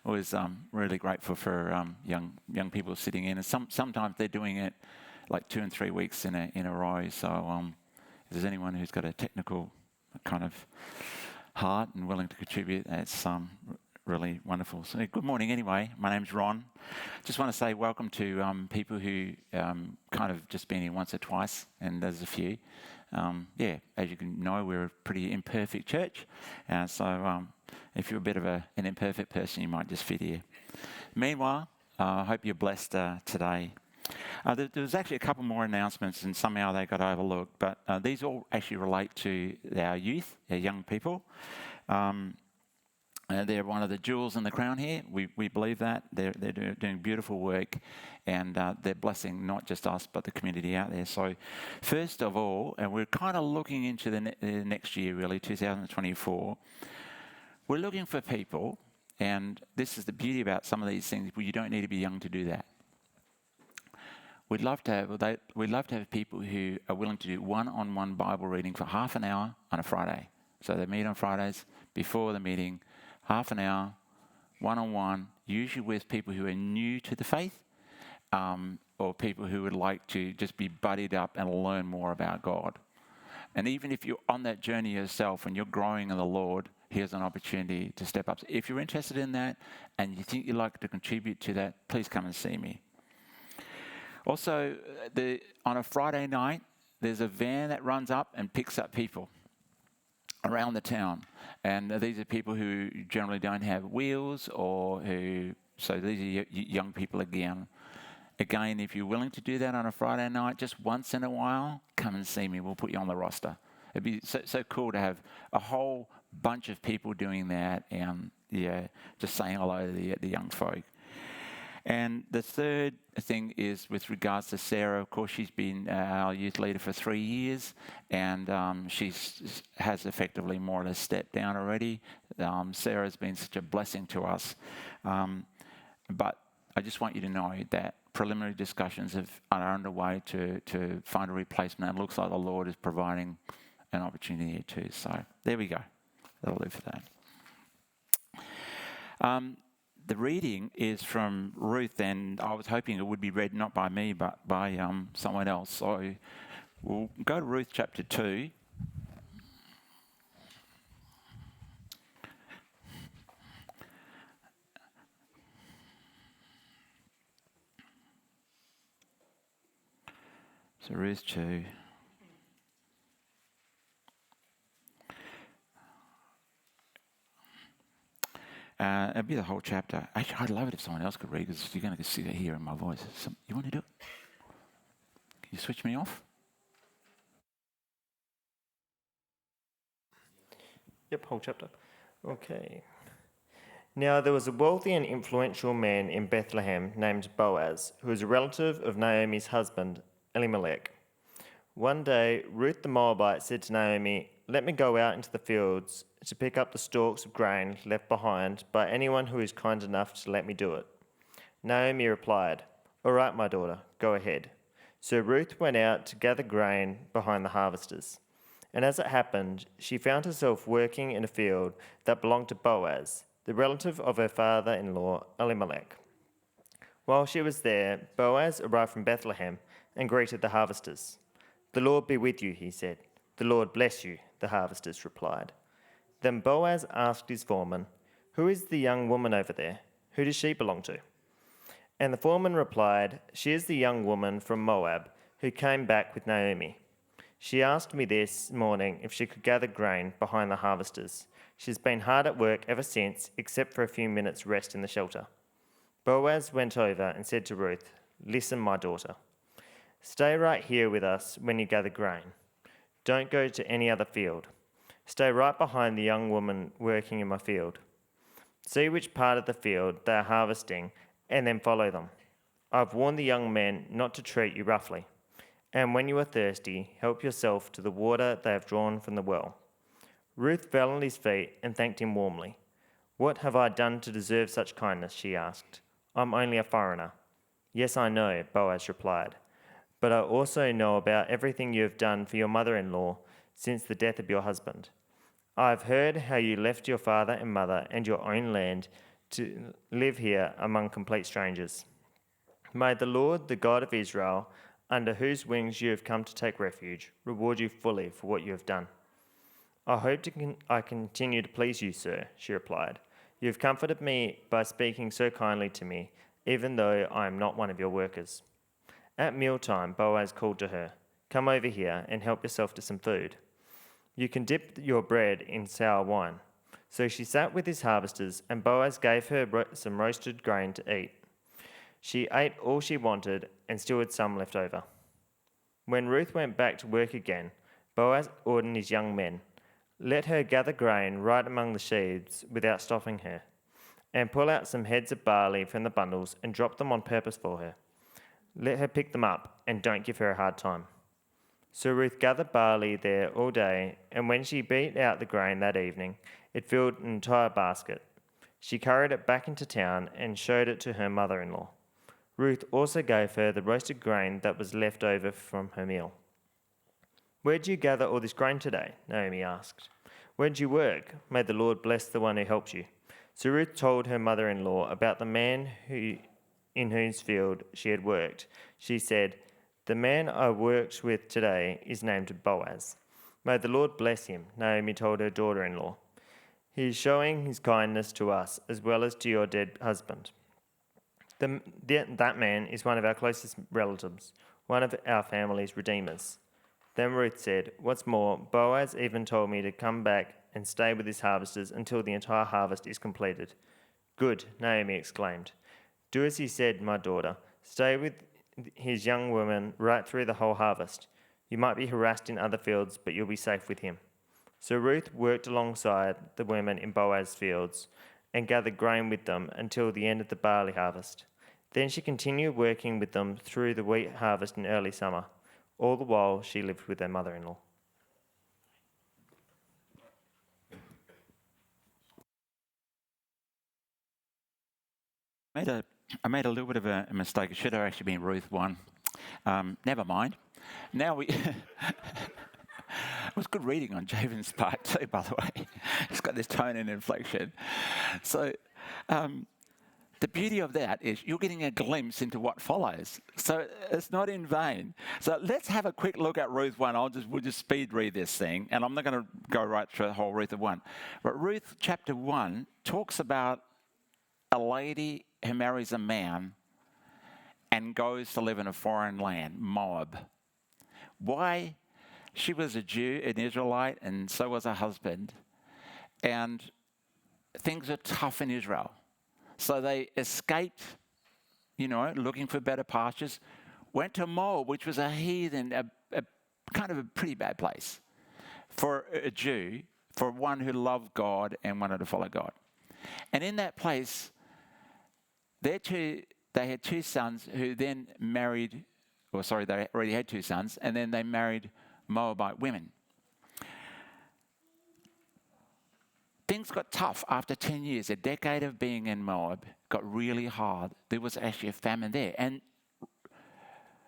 always really grateful for young people sitting in, and sometimes they're doing it like 2 and 3 weeks in a row. So if there's anyone who's got a technical kind of heart and willing to contribute, that's really wonderful. So good morning anyway. My name's Ron. Just want to say welcome to people who kind of just been here once or twice, and there's a few. As you can know, we're a pretty imperfect church, so if you're a bit of an imperfect person, you might just fit here. Meanwhile, I hope you're blessed today. There was actually a couple more announcements, and somehow they got overlooked, but these all actually relate to our youth, our young people. They're one of the jewels in the crown here. We believe that. They're doing beautiful work, and they're blessing not just us, but the community out there. So first of all, and we're kind of looking into the next year, really, 2024, we're looking for people, and this is the beauty about some of these things, you don't need to be young to do that. We'd love to have people who are willing to do one-on-one Bible reading for half an hour on a Friday. So they meet on Fridays before the meeting, half an hour, one-on-one, usually with people who are new to the faith, or people who would like to just be buddied up and learn more about God. And even if you're on that journey yourself and you're growing in the Lord, here's an opportunity to step up. So if you're interested in that and you think you'd like to contribute to that, please come and see me. Also, on a Friday night, there's a van that runs up and picks up people around the town. And these are people who generally don't have wheels so these are young people again. Again, if you're willing to do that on a Friday night, just once in a while, come and see me. We'll put you on the roster. It'd be so cool to have a whole bunch of people doing that and just saying hello to the young folk. And the third thing is with regards to Sarah. Of course, she's been our youth leader for 3 years, and she has effectively more or less stepped down already. Sarah's been such a blessing to us. But I just want you to know that preliminary discussions are underway to find a replacement. And it looks like the Lord is providing an opportunity here too. So there we go. That'll do for that. The reading is from Ruth, and I was hoping it would be read not by me, but by someone else. So we'll go to Ruth Chapter 2. So Ruth 2. It'll be the whole chapter. Actually, I'd love it if someone else could read, because you're going to see that here in my voice. You want to do it? Can you switch me off? Yep, whole chapter. Okay. Now there was a wealthy and influential man in Bethlehem named Boaz, who was a relative of Naomi's husband, Elimelech. One day, Ruth the Moabite said to Naomi, "Let me go out into the fields to pick up the stalks of grain left behind by anyone who is kind enough to let me do it." Naomi replied, "All right, my daughter, go ahead." So Ruth went out to gather grain behind the harvesters. And as it happened, she found herself working in a field that belonged to Boaz, the relative of her father-in-law, Elimelech. While she was there, Boaz arrived from Bethlehem and greeted the harvesters. "The Lord be with you," he said. "The Lord bless you," the harvesters replied. Then Boaz asked his foreman, "Who is the young woman over there? Who does she belong to?" And the foreman replied, "She is the young woman from Moab who came back with Naomi. She asked me this morning if she could gather grain behind the harvesters. She's been hard at work ever since, except for a few minutes' rest in the shelter." Boaz went over and said to Ruth, "Listen, my daughter. Stay right here with us when you gather grain. Don't go to any other field. Stay right behind the young woman working in my field. See which part of the field they are harvesting and then follow them. I've warned the young men not to treat you roughly. And when you are thirsty, help yourself to the water they have drawn from the well." Ruth fell on his feet and thanked him warmly. "What have I done to deserve such kindness?" she asked. "I'm only a foreigner." "Yes, I know," Boaz replied. "But I also know about everything you have done for your mother-in-law since the death of your husband. I have heard how you left your father and mother and your own land to live here among complete strangers. May the Lord, the God of Israel, under whose wings you have come to take refuge, reward you fully for what you have done." "I hope I continue to please you, sir," she replied. "You have comforted me by speaking so kindly to me, even though I am not one of your workers." At mealtime, Boaz called to her, "Come over here and help yourself to some food. You can dip your bread in sour wine." So she sat with his harvesters, and Boaz gave her some roasted grain to eat. She ate all she wanted and still had some left over. When Ruth went back to work again, Boaz ordered his young men, "Let her gather grain right among the sheaves without stopping her, and pull out some heads of barley from the bundles and drop them on purpose for her. Let her pick them up and don't give her a hard time." So Ruth gathered barley there all day, and when she beat out the grain that evening, it filled an entire basket. She carried it back into town and showed it to her mother-in-law. Ruth also gave her the roasted grain that was left over from her meal. "Where did you gather all this grain today?" Naomi asked. "Where did you work? May the Lord bless the one who helped you." So Ruth told her mother-in-law about the man in whose field she had worked. She said, "The man I worked with today is named Boaz. May the Lord bless him," Naomi told her daughter-in-law. "He is showing his kindness to us as well as to your dead husband. That man is one of our closest relatives, one of our family's redeemers." Then Ruth said, "What's more, Boaz even told me to come back and stay with his harvesters until the entire harvest is completed." "Good," Naomi exclaimed. "Do as he said, my daughter. Stay with his young women right through the whole harvest. You might be harassed in other fields, but you'll be safe with him." So Ruth worked alongside the women in Boaz's fields and gathered grain with them until the end of the barley harvest. Then she continued working with them through the wheat harvest in early summer. All the while she lived with her mother-in-law. I made a little bit of a mistake. It should have actually been Ruth 1. Never mind. Now we... It was good reading on Javen's part too, by the way. It's got this tone and inflection. So the beauty of that is you're getting a glimpse into what follows. So it's not in vain. So let's have a quick look at Ruth 1. We'll just speed read this thing, and I'm not going to go right through the whole Ruth of 1. But Ruth Chapter 1 talks about a lady who marries a man and goes to live in a foreign land, Moab. Why? She was a Jew, an Israelite, and so was her husband. And things are tough in Israel. So they escaped, looking for better pastures, went to Moab, which was a heathen, a kind of a pretty bad place for a Jew, for one who loved God and wanted to follow God. And in that place, they had two sons who then married, they already had two sons, and then they married Moabite women. Things got tough after 10 years. A decade of being in Moab got really hard. There was actually a famine there. And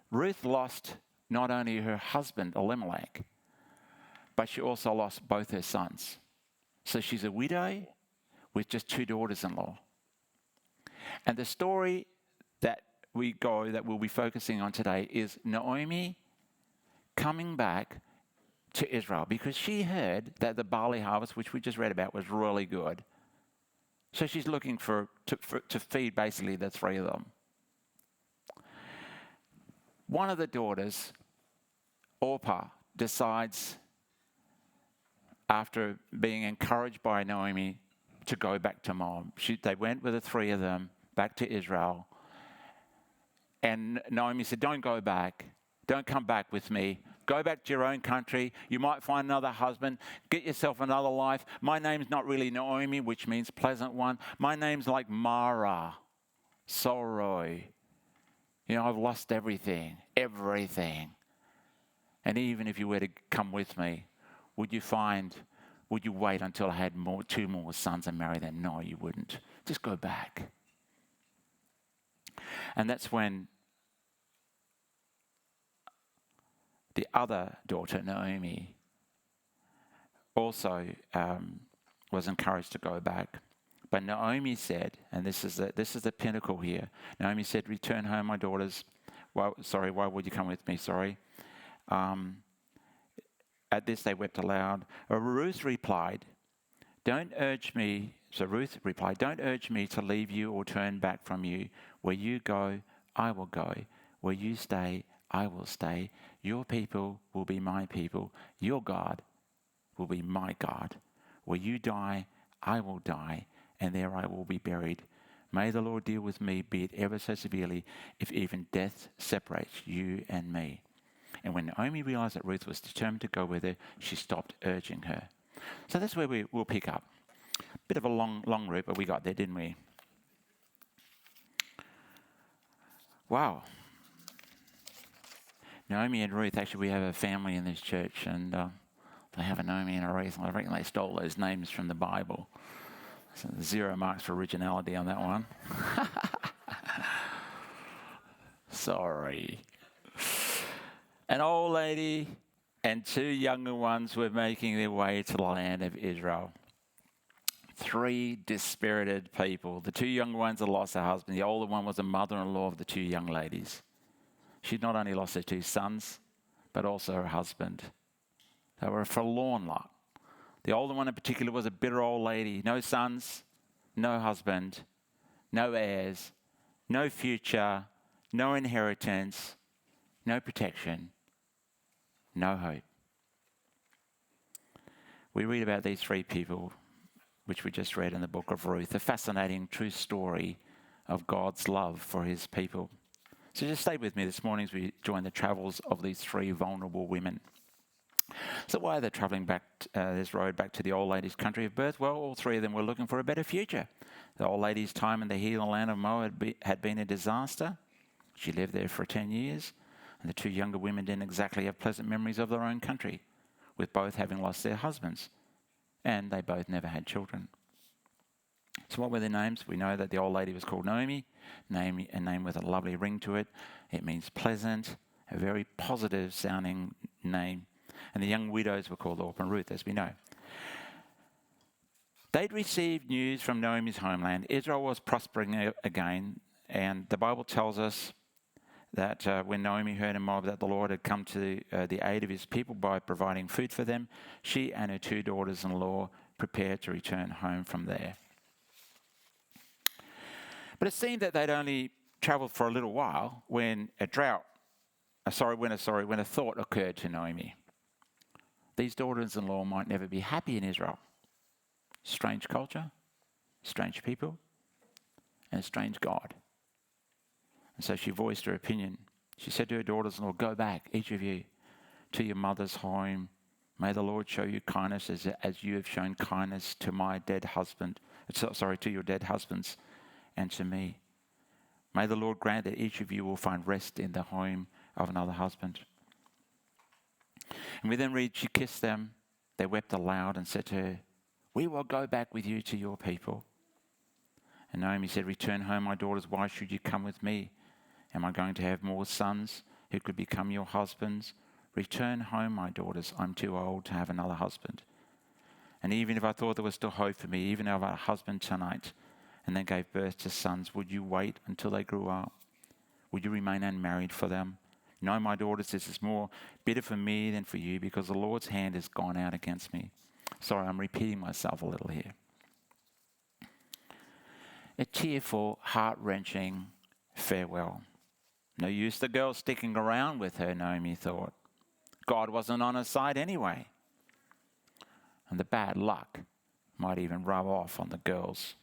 Ruth lost not only her husband, Elimelech, but she also lost both her sons. So she's a widow with just two daughters-in-law. And the story that we'll be focusing on today is Naomi coming back to Israel because she heard that the barley harvest, which we just read about, was really good. So she's looking to feed basically the three of them. One of the daughters, Orpah, decides, after being encouraged by Naomi, to go back to Moab. They went with the three of them back to Israel. And Naomi said, "Don't go back. Don't come back with me. Go back to your own country. You might find another husband. Get yourself another life. My name's not really Naomi, which means pleasant one. My name's like Mara, sorrow. I've lost everything. And even if you were to come with me, would you wait until I had two more sons and marry them? No, you wouldn't. Just go back." And that's when the other daughter, Naomi, also was encouraged to go back. But Naomi said, and this is the pinnacle here. Naomi said, "Return home, my daughters." Why would you come with me? At this they wept aloud. Ruth replied, "Don't urge me." So Ruth replied, "Don't urge me to leave you or turn back from you. Where you go, I will go. Where you stay, I will stay. Your people will be my people. Your God will be my God. Where you die, I will die, and there I will be buried. May the Lord deal with me, be it ever so severely, if even death separates you and me." And when Naomi realized that Ruth was determined to go with her, she stopped urging her. So that's where we'll pick up. Bit of a long route, but we got there, didn't we? Wow. Naomi and Ruth, actually we have a family in this church, and they have a Naomi and a Ruth. I reckon they stole those names from the Bible. So 0 marks for originality on that one. Sorry. An old lady and 2 younger ones were making their way to the land of Israel. 3 dispirited people. The 2 younger ones had lost their husband. The older one was the mother-in-law of the 2 young ladies. She'd not only lost her 2 sons, but also her husband. They were a forlorn lot. The older one in particular was a bitter old lady. No sons, no husband, no heirs, no future, no inheritance, no protection, no hope. We read about these 3 people, which we just read in the book of Ruth, a fascinating true story of God's love for his people. So just stay with me this morning as we join the travels of these 3 vulnerable women. So why are they travelling back this road back to the old lady's country of birth? Well, all 3 of them were looking for a better future. The old lady's time in the heathen land of Moab had been a disaster. She lived there for 10 years, and the 2 younger women didn't exactly have pleasant memories of their own country, with both having lost their husbands, and they both never had children. So what were their names? We know that the old lady was called Naomi, a name with a lovely ring to it. It means pleasant, a very positive sounding name. And the young widows were called Orpah and Ruth, as we know. They'd received news from Naomi's homeland. Israel was prospering again, and the Bible tells us that when Naomi heard in Moab that the Lord had come to the aid of his people by providing food for them, she and her 2 daughters-in-law prepared to return home from there. But it seemed that they'd only travelled for a little while when a thought occurred to Naomi. These daughters-in-law might never be happy in Israel. Strange culture, strange people, and a strange God. And so she voiced her opinion. She said to her daughters-in-law, "Go back, each of you, to your mother's home. May the Lord show you kindness as you have shown kindness to my dead husband. To your dead husbands and to me. May the Lord grant that each of you will find rest in the home of another husband." And we then read, she kissed them. They wept aloud and said to her, "We will go back with you to your people." And Naomi said, "Return home, my daughters. Why should you come with me? Am I going to have more sons who could become your husbands? Return home, my daughters. I'm too old to have another husband. And even if I thought there was still hope for me, even if I had a husband tonight and then gave birth to sons, would you wait until they grew up? Would you remain unmarried for them? No, my daughters, this is more bitter for me than for you, because the Lord's hand has gone out against me." Sorry, I'm repeating myself a little here. A tearful, heart-wrenching farewell. No use the girl sticking around with her, Naomi thought. God wasn't on her side anyway. And the bad luck might even rub off on the girls.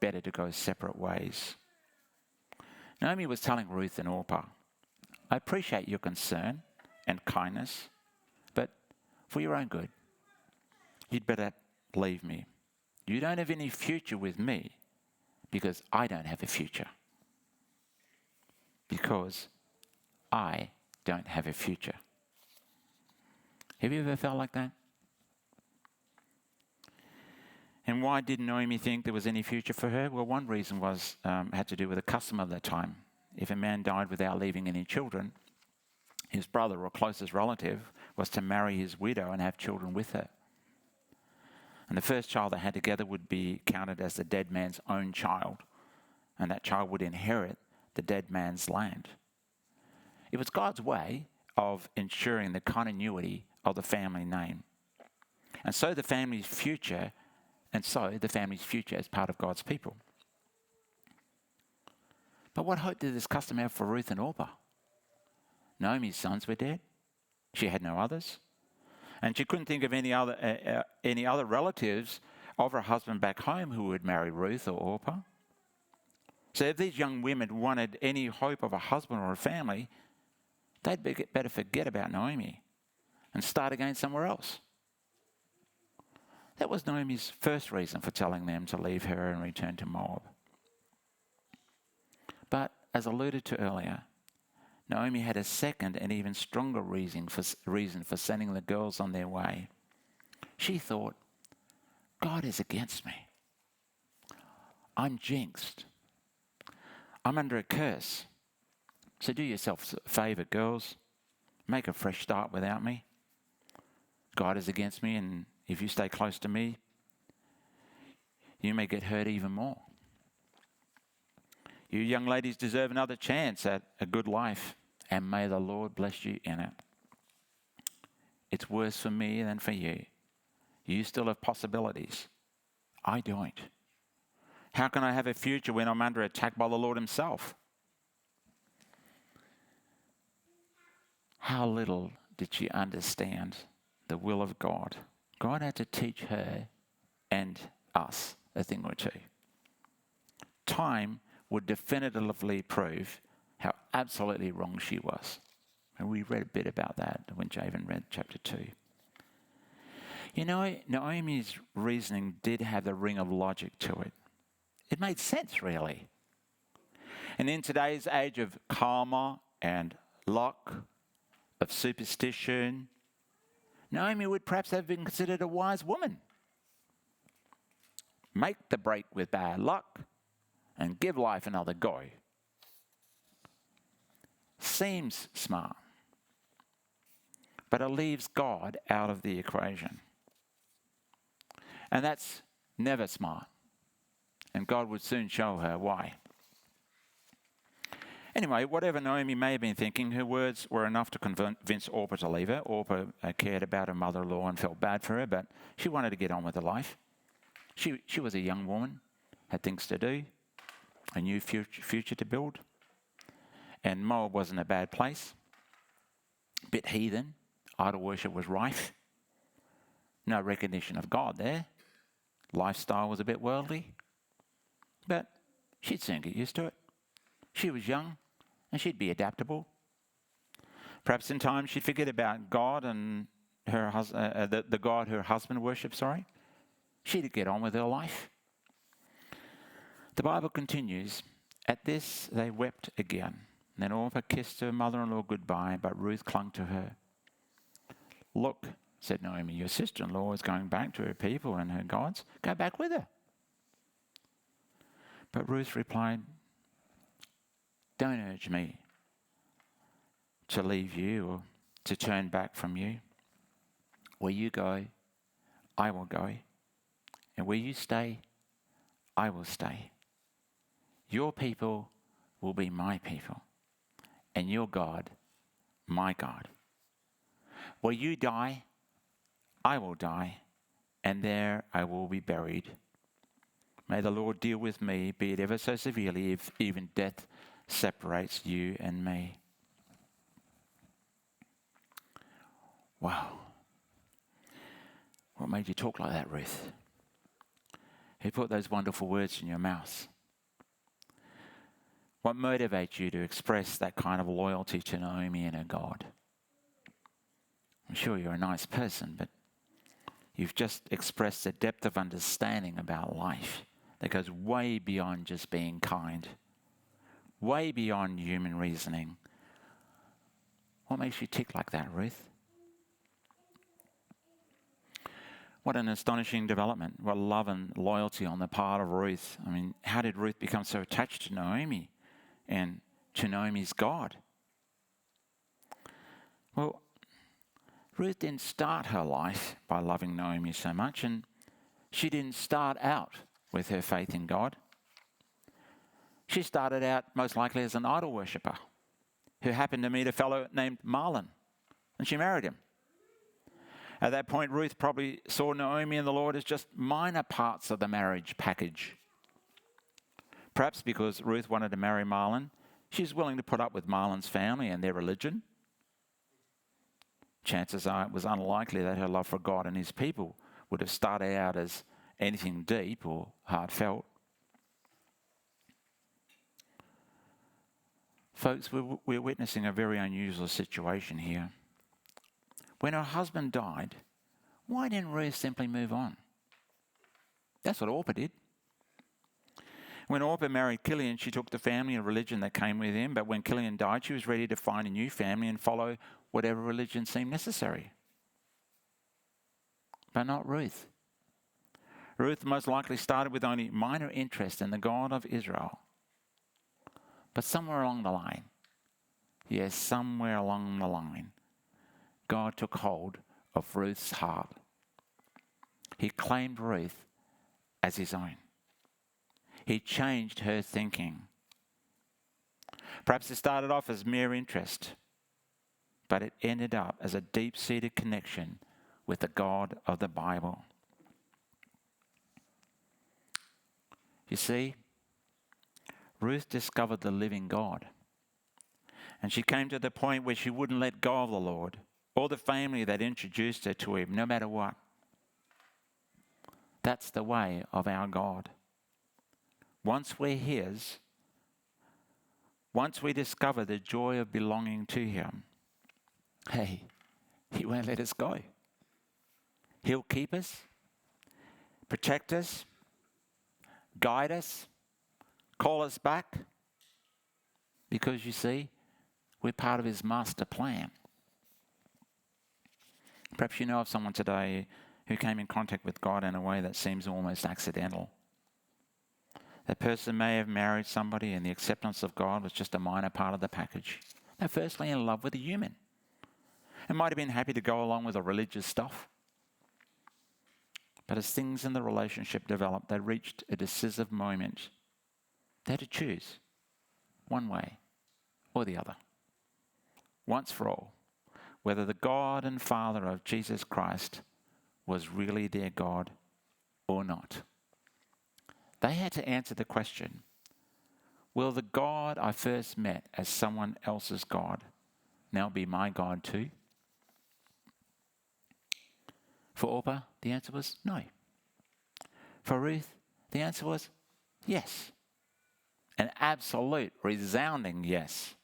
Better to go separate ways. Naomi was telling Ruth and Orpah, "I appreciate your concern and kindness, but for your own good, you'd better leave me. You don't have any future with me because I don't have a future. Because I don't have a future." Have you ever felt like that? And why didn't Naomi think there was any future for her? Well, one reason had to do with the custom of that time. If a man died without leaving any children, his brother or closest relative was to marry his widow and have children with her. And the first child they had together would be counted as the dead man's own child, and that child would inherit the dead man's land. It was God's way of ensuring the continuity of the family name. And so the family's future as part of God's people. But what hope did this custom have for Ruth and Orpah? Naomi's sons were dead. She had no others. And she couldn't think of any other relatives of her husband back home who would marry Ruth or Orpah. So if these young women wanted any hope of a husband or a family, they'd better forget about Naomi and start again somewhere else. That was Naomi's first reason for telling them to leave her and return to Moab. But as alluded to earlier, Naomi had a second and even stronger reason for sending the girls on their way. She thought, God is against me. I'm jinxed. I'm under a curse. So do yourself a favour, girls. Make a fresh start without me. God is against me, and if you stay close to me, you may get hurt even more. You young ladies deserve another chance at a good life, and may the Lord bless you in it. It's worse for me than for you. You still have possibilities. I don't. How can I have a future when I'm under attack by the Lord himself? How little did she understand the will of God. God had to teach her and us a thing or two. Time would definitively prove how absolutely wrong she was. And we read a bit about that when Javen read chapter 2. You know, Naomi's reasoning did have the ring of logic to it. It made sense, really. And in today's age of karma and luck, of superstition, Naomi would perhaps have been considered a wise woman. Make the break with bad luck and give life another go. Seems smart, but it leaves God out of the equation. And that's never smart. And God would soon show her why. Anyway, whatever Naomi may have been thinking, her words were enough to convince Orpah to leave her. Orpah cared about her mother-in-law and felt bad for her, but she wanted to get on with her life. She was a young woman, had things to do, a new future to build. And Moab wasn't a bad place. A bit heathen. Idol worship was rife. No recognition of God there. Lifestyle was a bit worldly. But she'd soon get used to it. She was young and she'd be adaptable. Perhaps in time she'd forget about God and her the God her husband worshipped, She'd get on with her life. The Bible continues, at this they wept again. Then Orpah kissed her mother-in-law goodbye, but Ruth clung to her. Look, said Naomi, your sister-in-law is going back to her people and her gods. Go back with her. But Ruth replied, don't urge me to leave you or to turn back from you. Where you go, I will go. And where you stay, I will stay. Your people will be my people, and your God, my God. Where you die, I will die, and there I will be buried. May the Lord deal with me, be it ever so severely, if even death separates you and me. Wow. What made you talk like that, Ruth? Who put those wonderful words in your mouth? What motivates you to express that kind of loyalty to Naomi and her God? I'm sure you're a nice person, but you've just expressed a depth of understanding about life that goes way beyond just being kind, way beyond human reasoning. What makes you tick like that, Ruth? What an astonishing development. What love and loyalty on the part of Ruth. I mean, how did Ruth become so attached to Naomi and to Naomi's God? Well, Ruth didn't start her life by loving Naomi so much, and she didn't start out with her faith in God. She started out most likely as an idol worshipper who happened to meet a fellow named Mahlon, and she married him. At that point, Ruth probably saw Naomi and the Lord as just minor parts of the marriage package. Perhaps because Ruth wanted to marry Mahlon, she's willing to put up with Mahlon's family and their religion. Chances are it was unlikely that her love for God and his people would have started out as anything deep or heartfelt. Folks, we're witnessing a very unusual situation here. When her husband died, why didn't Ruth simply move on? That's what Orpah did. When Orpah married Kilian, she took the family and religion that came with him, but when Kilian died, she was ready to find a new family and follow whatever religion seemed necessary. But not Ruth. Ruth most likely started with only minor interest in the God of Israel. But somewhere along the line, God took hold of Ruth's heart. He claimed Ruth as his own. He changed her thinking. Perhaps it started off as mere interest, but it ended up as a deep-seated connection with the God of the Bible. You see, Ruth discovered the living God, and she came to the point where she wouldn't let go of the Lord or the family that introduced her to him, no matter what. That's the way of our God. Once we're his, once we discover the joy of belonging to him, hey, he won't let us go. He'll keep us, protect us, guide us, call us back, because you see, we're part of his master plan. Perhaps you know of someone today who came in contact with God in a way that seems almost accidental. That person may have married somebody and the acceptance of God was just a minor part of the package. They're firstly in love with a human and might have been happy to go along with the religious stuff. But as things in the relationship developed, they reached a decisive moment. They had to choose one way or the other, once for all, whether the God and Father of Jesus Christ was really their God or not. They had to answer the question, will the God I first met as someone else's God now be my God too? For Orpah, the answer was no. For Ruth, the answer was yes. An absolute, resounding yes.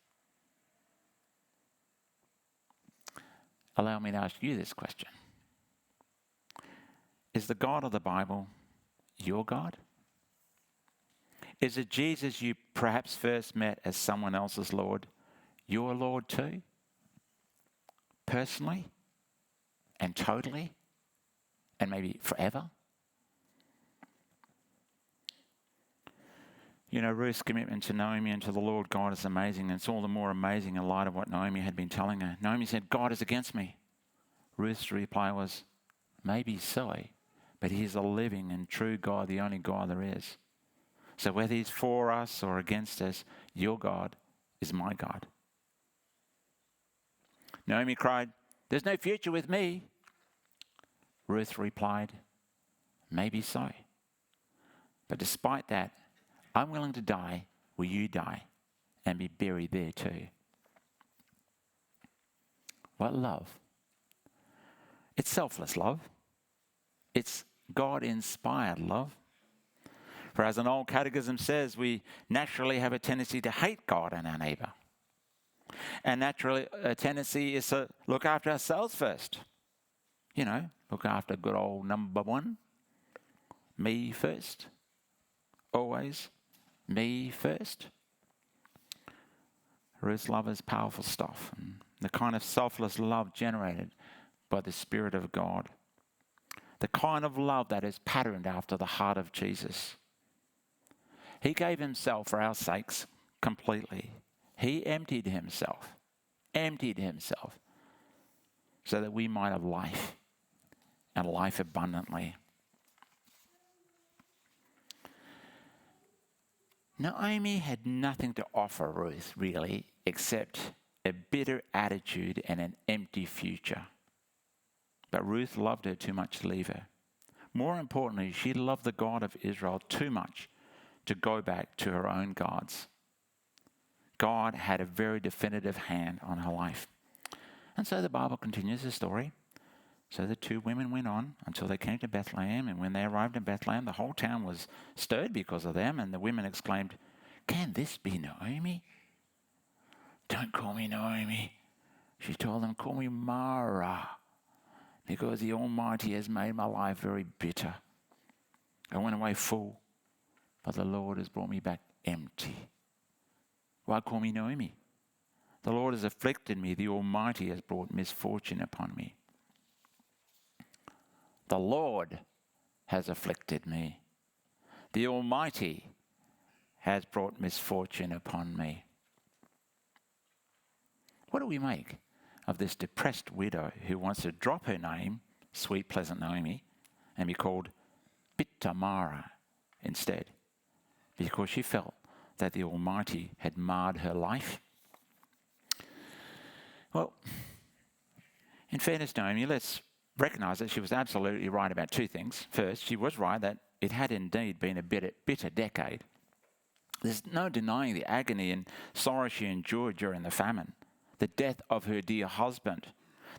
Allow me to ask you this question. Is the God of the Bible your God? Is it Jesus you perhaps first met as someone else's Lord, your Lord too? Personally and totally and maybe forever? You know, Ruth's commitment to Naomi and to the Lord God is amazing, and it's all the more amazing in light of what Naomi had been telling her. Naomi said, God is against me. Ruth's reply was, maybe so, but he's a living and true God, the only God there is. So whether he's for us or against us, your God is my God. Naomi cried, there's no future with me. Ruth replied, maybe so. But despite that, I'm willing to die where you die and be buried there too. What love? It's selfless love. It's God-inspired love. For as an old catechism says, we naturally have a tendency to hate God and our neighbour. And naturally, a tendency is to look after ourselves first. You know, look after good old number one. Me first. Always me first. Ruth's love is powerful stuff. And the kind of selfless love generated by the Spirit of God. The kind of love that is patterned after the heart of Jesus. He gave himself for our sakes completely. He emptied himself, so that we might have life and life abundantly. Naomi had nothing to offer Ruth, really, except a bitter attitude and an empty future. But Ruth loved her too much to leave her. More importantly, she loved the God of Israel too much to go back to her own gods. God had a very definitive hand on her life. And so the Bible continues the story. So the two women went on until they came to Bethlehem, and when they arrived in Bethlehem, the whole town was stirred because of them, and the women exclaimed, "Can this be Naomi?" "Don't call me Naomi," she told them. "Call me Mara, because the Almighty has made my life very bitter. I went away full, but the Lord has brought me back empty. Why call me Naomi? The Lord has afflicted me. The Almighty has brought misfortune upon me." The Lord has afflicted me. The Almighty has brought misfortune upon me. What do we make of this depressed widow who wants to drop her name, sweet, pleasant Naomi, and be called bitter Mara instead, because she felt that the Almighty had marred her life? Well, in fairness to Naomi, let's recognise that she was absolutely right about two things. First, she was right that it had indeed been a bitter decade. There's no denying the agony and sorrow she endured during the famine, the death of her dear husband,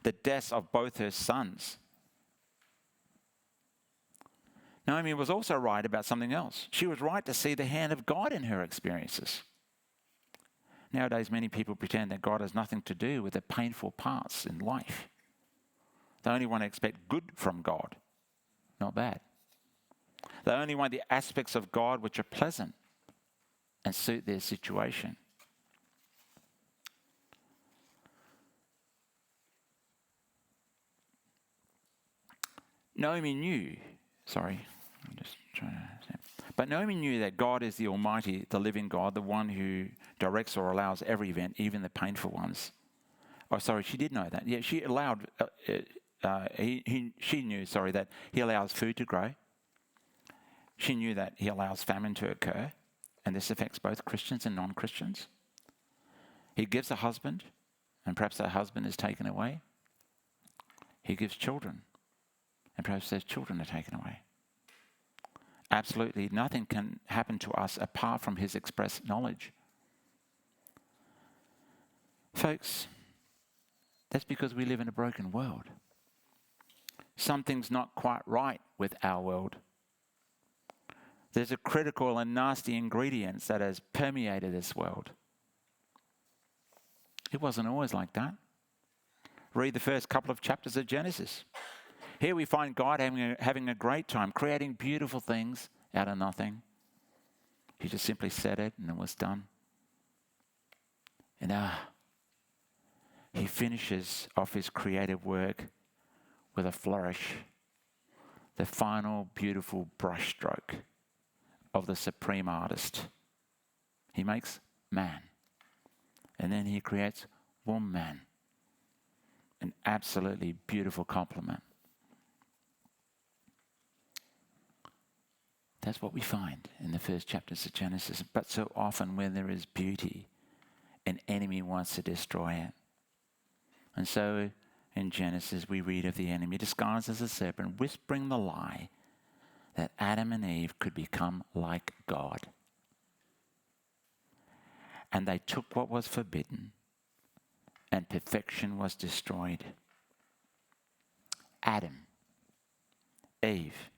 the deaths of both her sons. Naomi was also right about something else. She was right to see the hand of God in her experiences. Nowadays, many people pretend that God has nothing to do with the painful parts in life. They only want to expect good from God, not bad. They only want the aspects of God which are pleasant and suit their situation. Naomi knew that God is the Almighty, the living God, the one who directs or allows every event, even the painful ones. She did know that. Yeah, she allowed. She knew that He allows food to grow. She knew that He allows famine to occur, and this affects both Christians and non-Christians. He gives a husband, and perhaps that husband is taken away. He gives children, and perhaps those children are taken away. Absolutely nothing can happen to us apart from His express knowledge. Folks, that's because we live in a broken world. Something's not quite right with our world. There's a critical and nasty ingredient that has permeated this world. It wasn't always like that. Read the first couple of chapters of Genesis. Here we find God having a great time, creating beautiful things out of nothing. He just simply said it and it was done. And He finishes off His creative work with a flourish, the final beautiful brushstroke of the supreme artist. He makes man, and then He creates woman. An absolutely beautiful compliment. That's what we find in the first chapters of Genesis. But so often when there is beauty, an enemy wants to destroy it. And so in Genesis we read of the enemy disguised as a serpent, whispering the lie that Adam and Eve could become like God. And they took what was forbidden, and perfection was destroyed. Adam, Eve.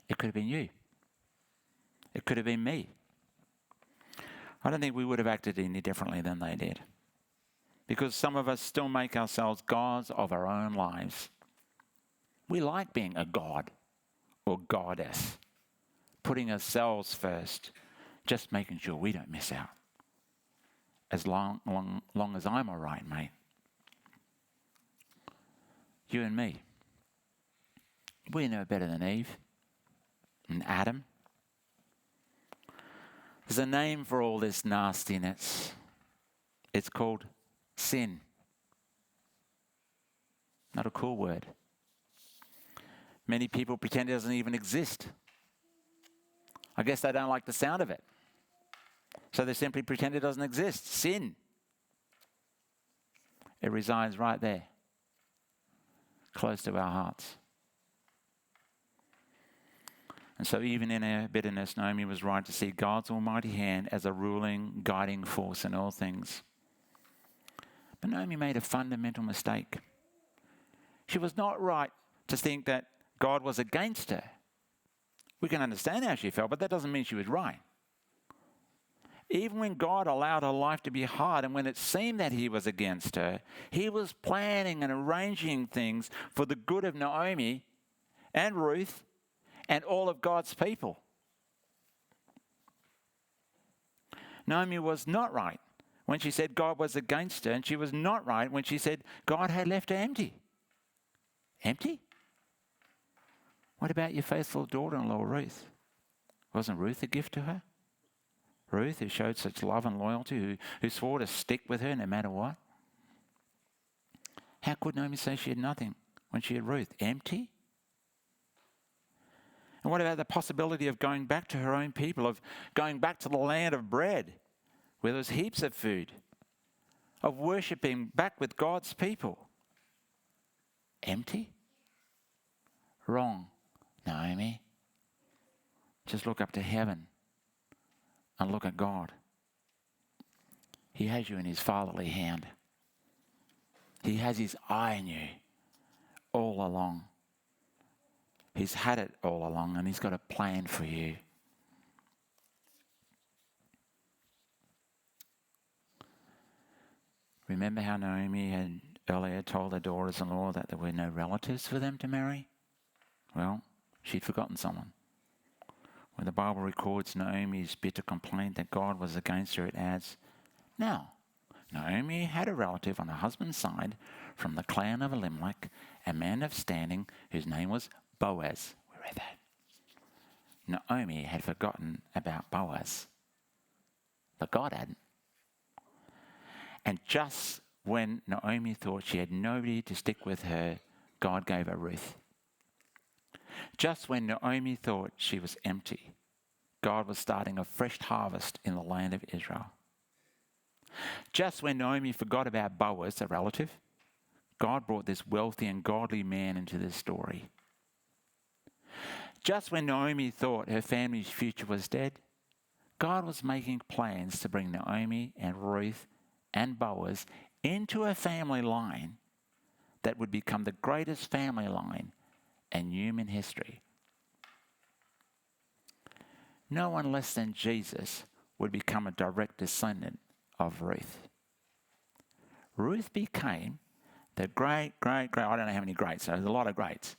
It could have been you. It could have been me. I don't think we would have acted any differently than they did. Because some of us still make ourselves gods of our own lives. We like being a god or goddess, putting ourselves first, just making sure we don't miss out. As long as I'm all right, mate. You and me, we know better than Eve and Adam. There's a name for all this nastiness. It's called sin. Not a cool word. Many people pretend it doesn't even exist. I guess they don't like the sound of it. So they simply pretend it doesn't exist. Sin. It resides right there, close to our hearts. And so even in her bitterness, Naomi was right to see God's almighty hand as a ruling, guiding force in all things. But Naomi made a fundamental mistake. She was not right to think that God was against her. We can understand how she felt, but that doesn't mean she was right. Even when God allowed her life to be hard and when it seemed that he was against her, he was planning and arranging things for the good of Naomi and Ruth and all of God's people. Naomi was not right when she said God was against her, and she was not right when she said God had left her empty. Empty? What about your faithful daughter-in-law, Ruth? Wasn't Ruth a gift to her? Ruth, who showed such love and loyalty, who swore to stick with her no matter what? How could Naomi say she had nothing when she had Ruth? Empty? And what about the possibility of going back to her own people, of going back to the land of bread, where there was heaps of food, of worshipping back with God's people? Empty? Wrong, Naomi. Just look up to heaven and look at God. He has you in his fatherly hand. He has his eye on you all along. He's had it all along, and he's got a plan for you. Remember how Naomi had earlier told her daughters-in-law that there were no relatives for them to marry? Well, she'd forgotten someone. When the Bible records Naomi's bitter complaint that God was against her, it adds, "Now, Naomi had a relative on her husband's side from the clan of Elimelech, a man of standing whose name was Boaz." We read that. Naomi had forgotten about Boaz, but God hadn't. And just when Naomi thought she had nobody to stick with her, God gave her Ruth. Just when Naomi thought she was empty, God was starting a fresh harvest in the land of Israel. Just when Naomi forgot about Boaz, the relative, God brought this wealthy and godly man into this story. Just when Naomi thought her family's future was dead, God was making plans to bring Naomi and Ruth and Boaz into a family line that would become the greatest family line in human history. No one less than Jesus would become a direct descendant of Ruth. Ruth became the great, I don't know how many greats, so there's a lot of greats,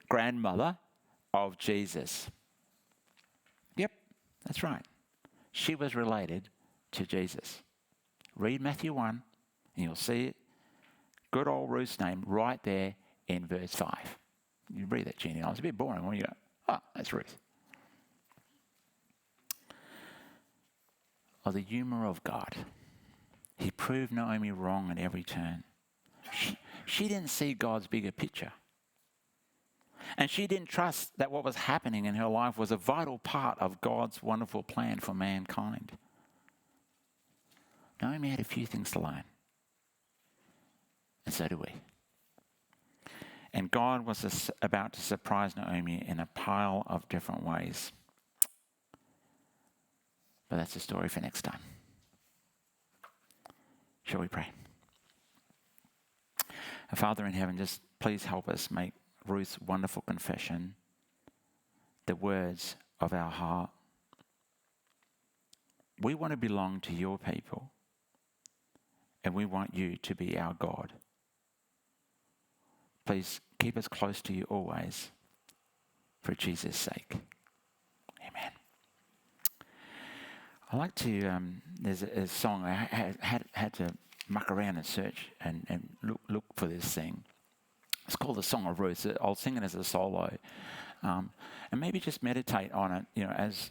grandmother of Jesus. Yep, that's right. She was related to Jesus. Read Matthew 1 and you'll see it. Good old Ruth's name right there in verse 5. You read that genealogy. It's a bit boring when you go, oh, that's Ruth. Oh, the humour of God. He proved Naomi wrong at every turn. She didn't see God's bigger picture. And she didn't trust that what was happening in her life was a vital part of God's wonderful plan for mankind. Naomi had a few things to learn. And so do we. And God was about to surprise Naomi in a pile of different ways. But that's a story for next time. Shall we pray? Father in heaven, just please help us make Ruth's wonderful confession the words of our heart. We want to belong to your people, and we want you to be our God. Please keep us close to you always, for Jesus' sake. Amen. I like to, there's a song, I had to muck around and search and look for this thing. It's called The Song of Ruth. I'll sing it as a solo. And maybe just meditate on it, as